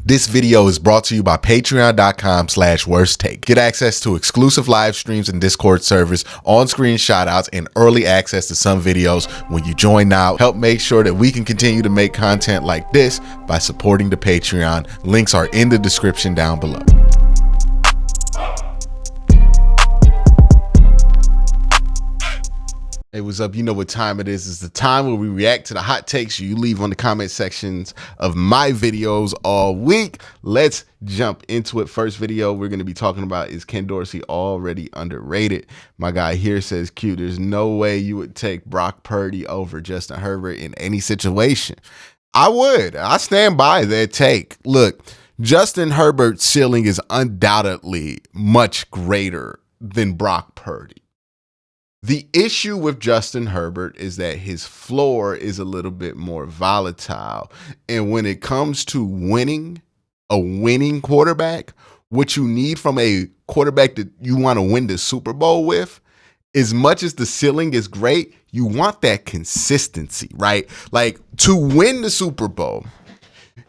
This video is brought to you by patreon.com/worsttake. Get access to exclusive live streams and Discord servers, on-screen shoutouts, and early access to some videos when you join now. Help make sure that we can continue to make content like this by supporting the Patreon. Links are in the description down below. Hey, what's up? You know what time it is. It's the time where we react to the hot takes you leave on the comment sections of my videos all week. Let's jump into it. First video we're going to be talking about is Ken Dorsey already underrated. My guy here says, Q, there's no way you would take Brock Purdy over Justin Herbert in any situation. I would. I stand by that take. Look, Justin Herbert's ceiling is undoubtedly much greater than Brock Purdy. The issue with Justin Herbert is that his floor is a little bit more volatile. And when it comes to winning, a winning quarterback, what you need from a quarterback that you want to win the Super Bowl with, as much as the ceiling is great, you want that consistency, right? Like, to win the Super Bowl,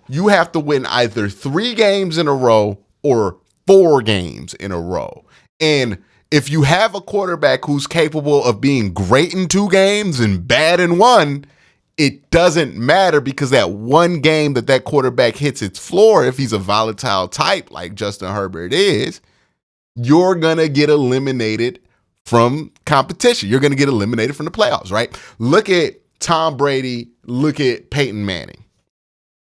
you have to win either 3 games in a row or 4 games in a row. And if you have a quarterback who's capable of being great in 2 games and bad in 1, it doesn't matter, because that one game that quarterback hits its floor, if he's a volatile type like Justin Herbert is, you're going to get eliminated from competition. You're going to get eliminated from the playoffs, right? Look at Tom Brady. Look at Peyton Manning.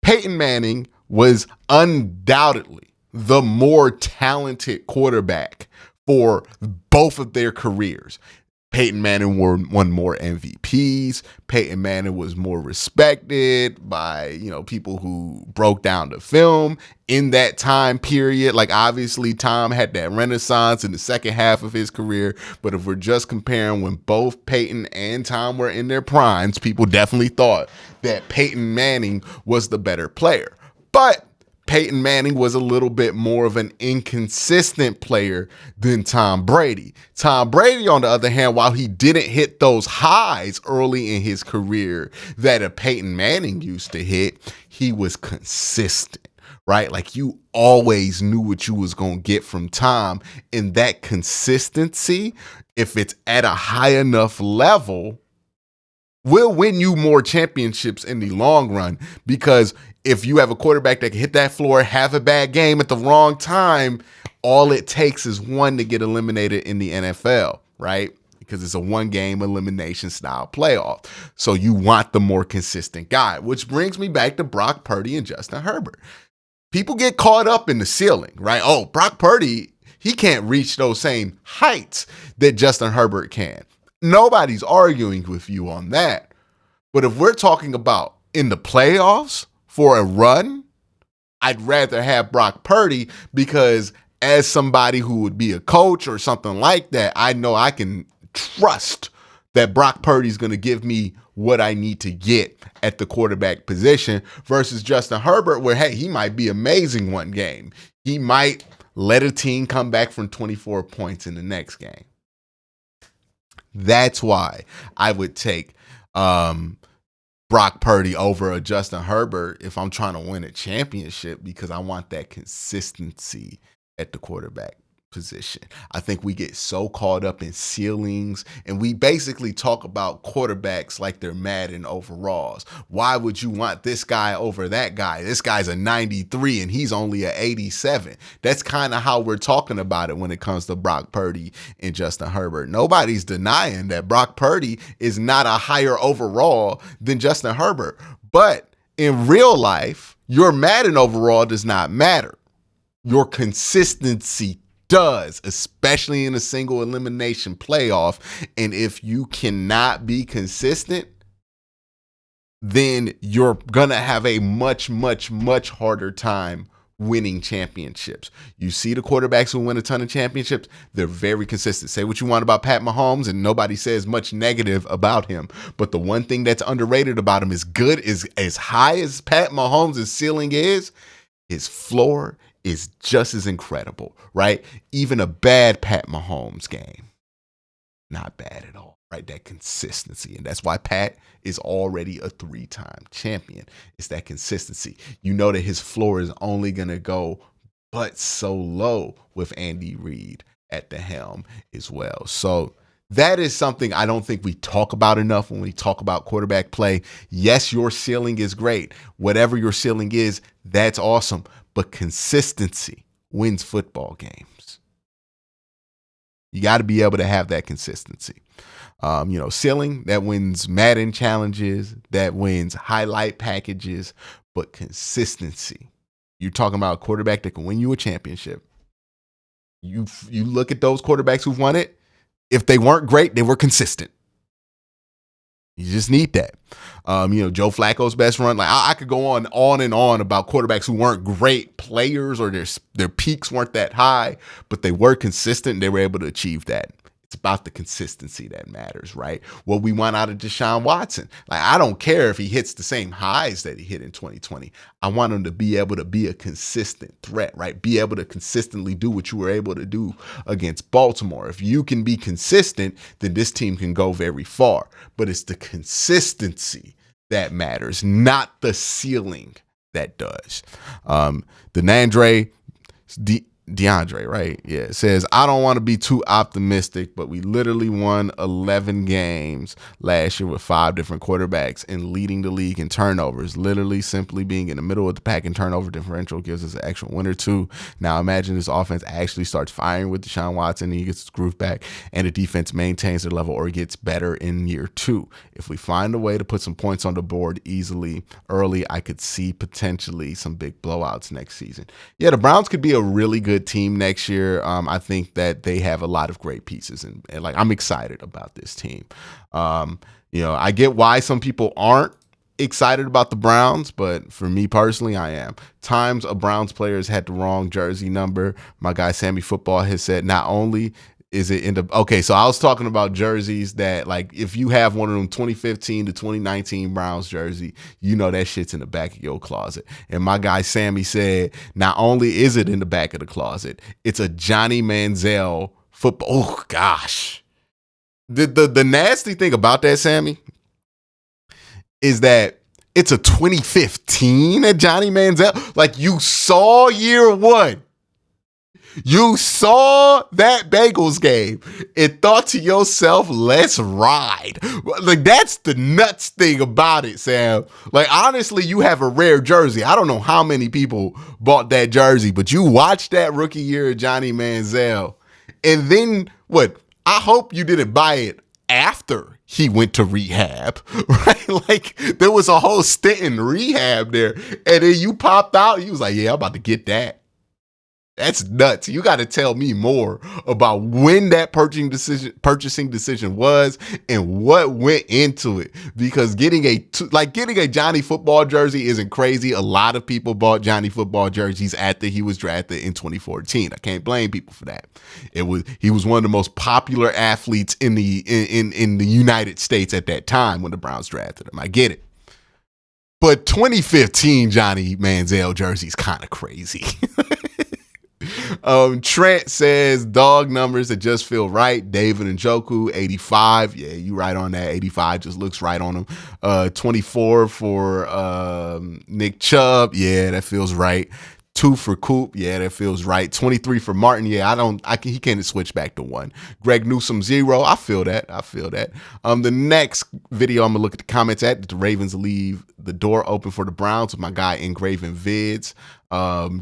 Peyton Manning was undoubtedly the more talented quarterback for both of their careers. Peyton Manning won more MVPs. Peyton Manning was more respected by, people who broke down the film in that time period. Like, obviously, Tom had that renaissance in the second half of his career. But if we're just comparing when both Peyton and Tom were in their primes, people definitely thought that Peyton Manning was the better player. But Peyton Manning was a little bit more of an inconsistent player than Tom Brady. Tom Brady, on the other hand, while he didn't hit those highs early in his career that a Peyton Manning used to hit, he was consistent, right? Like, you always knew what you was going to get from Tom. And that consistency, if it's at a high enough level, will win you more championships in the long run. Because if you have a quarterback that can hit that floor, have a bad game at the wrong time, all it takes is one to get eliminated in the NFL, right? Because it's a 1-game elimination style playoff. So you want the more consistent guy, which brings me back to Brock Purdy and Justin Herbert. People get caught up in the ceiling, right? Oh, Brock Purdy, he can't reach those same heights that Justin Herbert can. Nobody's arguing with you on that. But if we're talking about in the playoffs for a run, I'd rather have Brock Purdy, because as somebody who would be a coach or something like that, I know I can trust that Brock Purdy's going to give me what I need to get at the quarterback position, versus Justin Herbert, where, hey, he might be amazing one game. He might let a team come back from 24 points in the next game. That's why I would take Brock Purdy over a Justin Herbert if I'm trying to win a championship, because I want that consistency at the quarterback position. I think we get so caught up in ceilings, and we basically talk about quarterbacks like they're Madden overalls. Why would you want this guy over that guy? This guy's a 93 and he's only a 87. That's kind of how we're talking about it when it comes to Brock Purdy and Justin Herbert. Nobody's denying that Brock Purdy is not a higher overall than Justin Herbert. But in real life, your Madden overall does not matter. Your consistency does, especially in a single elimination playoff. And if you cannot be consistent, then you're gonna have a much harder time winning championships. You see the quarterbacks who win a ton of championships, they're very consistent. Say what you want about Pat Mahomes, and nobody says much negative about him. But the one thing that's underrated about him is good, is as high as Pat Mahomes' ceiling is, his floor is just as incredible, right? Even a bad Pat Mahomes game, not bad at all. right? That consistency. And that's why Pat is already a 3-time champion. It's that consistency. You know that his floor is only going to go but so low with Andy Reid at the helm as well. So that is something I don't think we talk about enough when we talk about quarterback play. Yes, your ceiling is great. Whatever your ceiling is, that's awesome. But consistency wins football games. You got to be able to have that consistency. Ceiling, that wins Madden challenges, that wins highlight packages, but consistency. You're talking about a quarterback that can win you a championship. You look at those quarterbacks who've won it. If they weren't great, they were consistent. You just need that. Joe Flacco's best run. Like I could go on and on about quarterbacks who weren't great players or their peaks weren't that high, but they were consistent and they were able to achieve that. It's about the consistency that matters, right? What we want out of Deshaun Watson. Like, I don't care if he hits the same highs that he hit in 2020. I want him to be able to be a consistent threat, right? Be able to consistently do what you were able to do against Baltimore. If you can be consistent, then this team can go very far. But it's the consistency that matters, not the ceiling that does. DeAndre, right? Yeah, it says, I don't want to be too optimistic, but we literally won 11 games last year with 5 different quarterbacks and leading the league in turnovers. Literally simply being in the middle of the pack in turnover differential gives us an extra win or two. Now imagine this offense actually starts firing with Deshaun Watson and he gets his groove back and the defense maintains their level or gets better in year 2. If we find a way to put some points on the board early, I could see potentially some big blowouts next season. Yeah, the Browns could be a really good team next year. I think that they have a lot of great pieces and I'm excited about this team. I get why some people aren't excited about the Browns, but for me personally, I am. Times a Browns player has had the wrong jersey number. My guy Sammy Football has said not only is it in the okay, so I was talking about jerseys that, like, if you have one of them 2015 to 2019 Browns jersey, that shit's in the back of your closet. And my guy Sammy said, not only is it in the back of the closet, it's a Johnny Manziel football. Oh gosh. The nasty thing about that, Sammy, is that it's a 2015 at Johnny Manziel. Like, you saw year 1. You saw that Bengals game and thought to yourself, let's ride. Like, that's the nuts thing about it, Sam. Like, honestly, you have a rare jersey. I don't know how many people bought that jersey, but you watched that rookie year of Johnny Manziel. And then what? I hope you didn't buy it after he went to rehab, right? Like, there was a whole stint in rehab there. And then you popped out. You was like, yeah, I'm about to get that. That's nuts. You got to tell me more about when that purchasing decision was and what went into it. Because getting a Johnny Football jersey isn't crazy. A lot of people bought Johnny Football jerseys after he was drafted in 2014. I can't blame people for that. He was one of the most popular athletes in the United States at that time when the Browns drafted him. I get it. But 2015 Johnny Manziel jersey is kind of crazy. Trent says dog numbers that just feel right. David Njoku, 85. Yeah, you right on that. 85 just looks right on him. 24 for Nick Chubb. Yeah, that feels right. 2 for Coop. Yeah, that feels right. 23 for Martin. Yeah, he can't switch back to 1. Greg Newsome, 0. I feel that. The next video I'm gonna look at the comments at. Did the Ravens leave the door open for the Browns? With my guy Engraven Vids.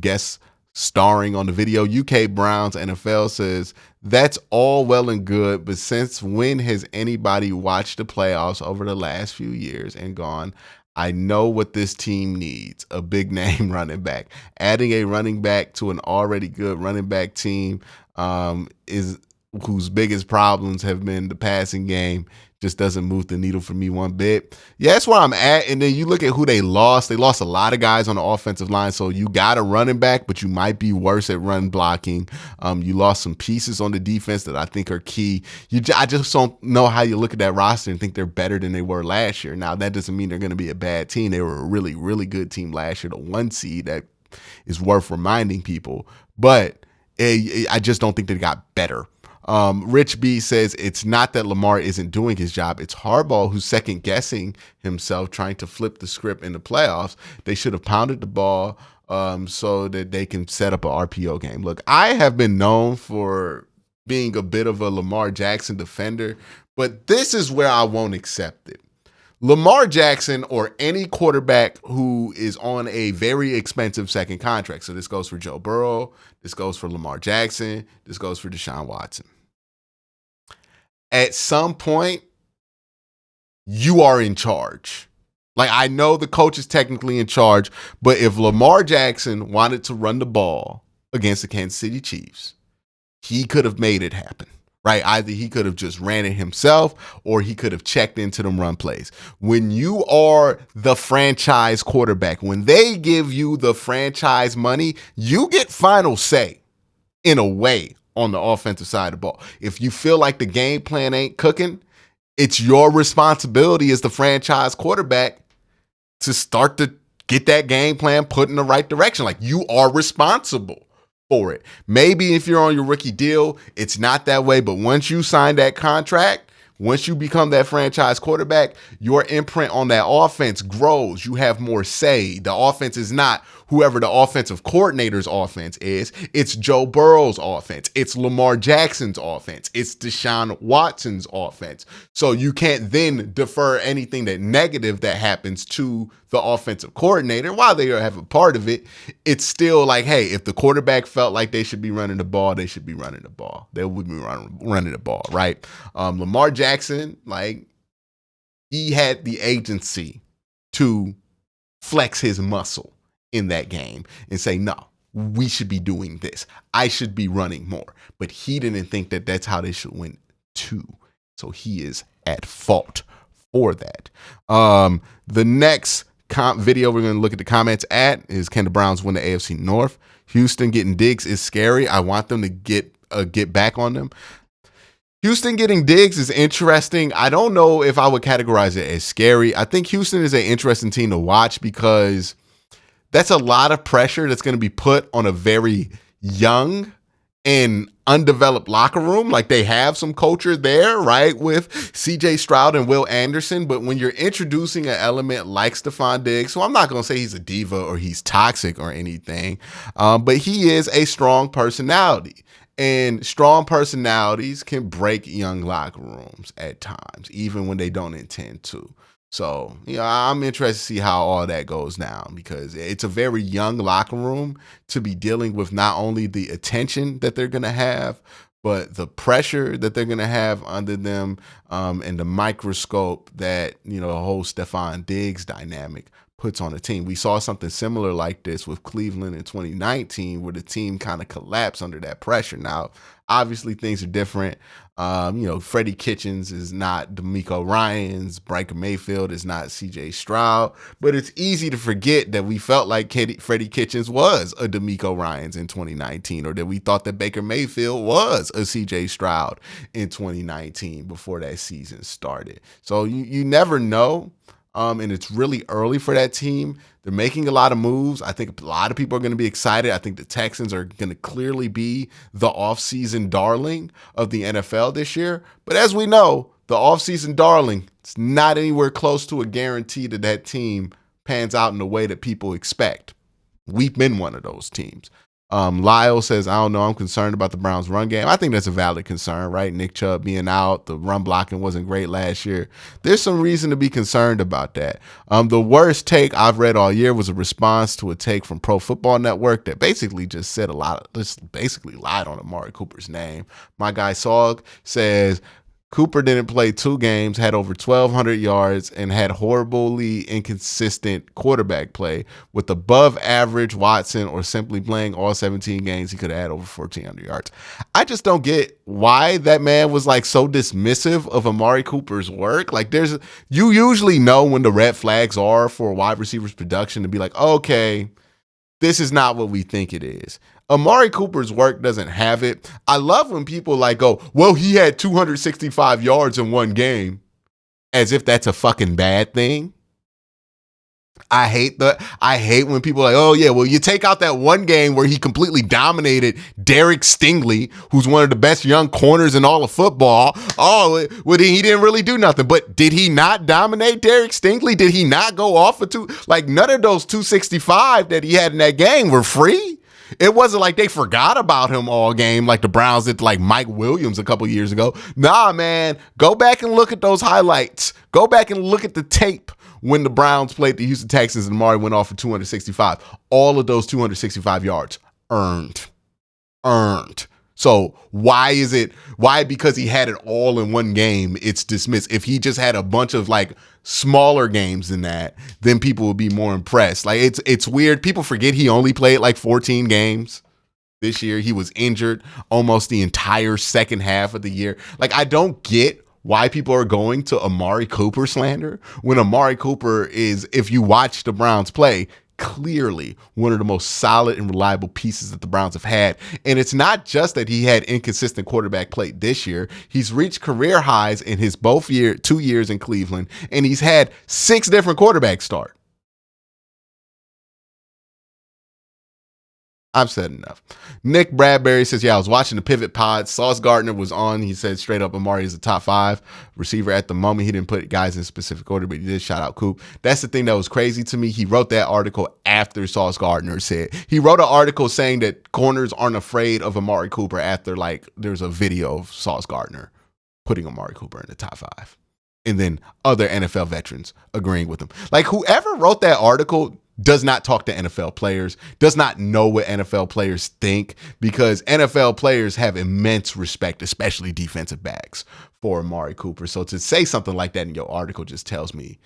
Guess starring on the video. UK Browns NFL says, that's all well and good, but since when has anybody watched the playoffs over the last few years and gone, I know what this team needs, a big name running back. Adding a running back to an already good running back team whose biggest problems have been the passing game just doesn't move the needle for me one bit. Yeah, that's where I'm at. And then you look at who they lost. They lost a lot of guys on the offensive line. So you got a running back, but you might be worse at run blocking. You lost some pieces on the defense that I think are key. I just don't know how you look at that roster and think they're better than they were last year. Now, that doesn't mean they're going to be a bad team. They were a really, really good team last year, the 1 seed. That is worth reminding people. But I just don't think they got better. Rich B says it's not that Lamar isn't doing his job. It's Harbaugh who's second guessing himself, trying to flip the script in the playoffs. They should have pounded the ball so that they can set up an RPO game. Look, I have been known for being a bit of a Lamar Jackson defender, but this is where I won't accept it. Lamar Jackson or any quarterback who is on a very expensive second contract. So this goes for Joe Burrow. This goes for Lamar Jackson. This goes for Deshaun Watson. At some point, you are in charge. Like, I know the coach is technically in charge, but if Lamar Jackson wanted to run the ball against the Kansas City Chiefs, he could have made it happen. Right? Either he could have just ran it himself or he could have checked into them run plays. When you are the franchise quarterback, when they give you the franchise money, you get final say in a way on the offensive side of the ball. If you feel like the game plan ain't cooking, it's your responsibility as the franchise quarterback to start to get that game plan put in the right direction. Like, you are responsible for it. Maybe if you're on your rookie deal, it's not that way. But once you sign that contract, once you become that franchise quarterback, your imprint on that offense grows. You have more say. The offense is not whoever the offensive coordinator's offense is. It's Joe Burrow's offense. It's Lamar Jackson's offense. It's Deshaun Watson's offense. So you can't then defer anything that negative that happens to the offensive coordinator. While they have a part of it, it's still like, hey, if the quarterback felt like they should be running the ball, they should be running the ball. They would be running the ball, right? Lamar Jackson, like, he had the agency to flex his muscle in that game and say, no, we should be doing this. I should be running more. But he didn't think that that's how they should win too. So he is at fault for that. The next video we're going to look at the comments at is, can the Browns win the AFC North? Houston getting Diggs is scary. I want them to get back on them. Houston getting Diggs is interesting. I don't know if I would categorize it as scary. I think Houston is an interesting team to watch because that's a lot of pressure that's going to be put on a very young and undeveloped locker room. Like, they have some culture there, right, with CJ Stroud and Will Anderson. But when you're introducing an element like Stephon Diggs, so I'm not going to say he's a diva or he's toxic or anything, but he is a strong personality. And strong personalities can break young locker rooms at times, even when they don't intend to. So, I'm interested to see how all that goes down because it's a very young locker room to be dealing with not only the attention that they're going to have, but the pressure that they're going to have under them and the microscope that, the whole Stephon Diggs dynamic puts on a team. We saw something similar like this with Cleveland in 2019 where the team kind of collapsed under that pressure. Now, obviously things are different. Freddie Kitchens is not D'Amico Ryans. Baker Mayfield is not CJ Stroud. But it's easy to forget that we felt like Freddie Kitchens was a D'Amico Ryans in 2019, or that we thought that Baker Mayfield was a CJ Stroud in 2019 before that season started. So you never know. And it's really early for that team. They're making a lot of moves. I think a lot of people are going to be excited. I think the Texans are going to clearly be the offseason darling of the NFL this year. But as we know, the offseason darling, it's not anywhere close to a guarantee that that team pans out in the way that people expect. We've been one of those teams. Lyle says, I don't know, I'm concerned about the Browns run game. I think that's a valid concern, right? Nick Chubb being out, the run blocking wasn't great last year. There's some reason to be concerned about that. The worst take I've read all year was a response to a take from Pro Football Network that basically just said basically lied on Amari Cooper's name. My guy Sog says, Cooper didn't play 2 games, had over 1,200 yards, and had horribly inconsistent quarterback play. With above average Watson or simply playing all 17 games, he could have had over 1,400 yards. I just don't get why that man was like so dismissive of Amari Cooper's work. Like, you usually know when the red flags are for a wide receiver's production to be like, okay, this is not what we think it is. Amari Cooper's work doesn't have it. I love when people go, well, he had 265 yards in one game, as if that's a fucking bad thing. I hate when people are like, oh yeah, well, you take out that one game where he completely dominated Derek Stingley, who's one of the best young corners in all of football. Oh, well, he didn't really do nothing. But did he not dominate Derek Stingley? Did he not go off for two? Like, none of those 265 that he had in that game were free. It wasn't like they forgot about him all game like the Browns did, like Mike Williams a couple years ago. Nah, man, go back and look at those highlights. Go back and look at the tape when the Browns played the Houston Texans and Amari went off for 265. All of those 265 yards earned. So why? Because he had it all in one game, it's dismissed. If he just had a bunch of like smaller games than that, then people would be more impressed. Like, it's weird. People forget he only played like 14 games this year. He was injured almost the entire second half of the year. Like, I don't get why people are going to Amari Cooper slander when Amari Cooper is, if you watch the Browns play, clearly one of the most solid and reliable pieces that the Browns have had. And it's not just that he had inconsistent quarterback play this year. He's reached career highs in his 2 years in Cleveland, and he's had 6 different quarterbacks start. I've said enough. Nick Bradbury says, yeah, I was watching the Pivot Pod. Sauce Gardner was on. He said straight up Amari is a top 5 receiver at the moment. He didn't put guys in specific order, but he did shout out Coop. That's the thing that was crazy to me. He wrote that article after Sauce Gardner said. He wrote an article saying that corners aren't afraid of Amari Cooper after, like, there's a video of Sauce Gardner putting Amari Cooper in the top 5. And then other NFL veterans agreeing with him. Like, whoever wrote that article does not talk to NFL players, does not know what NFL players think, because NFL players have immense respect, especially defensive backs, for Amari Cooper. So to say something like that in your article just tells me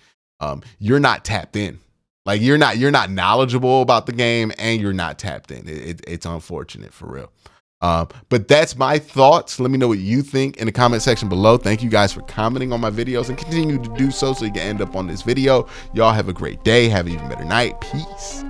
you're not tapped in. Like, you're not knowledgeable about the game, and you're not tapped in. It's unfortunate, for real. But that's my thoughts. Let me know what you think in the comment section below. Thank you guys for commenting on my videos, and continue to do so you can end up on this video. Y'all have a great day. Have an even better night. Peace.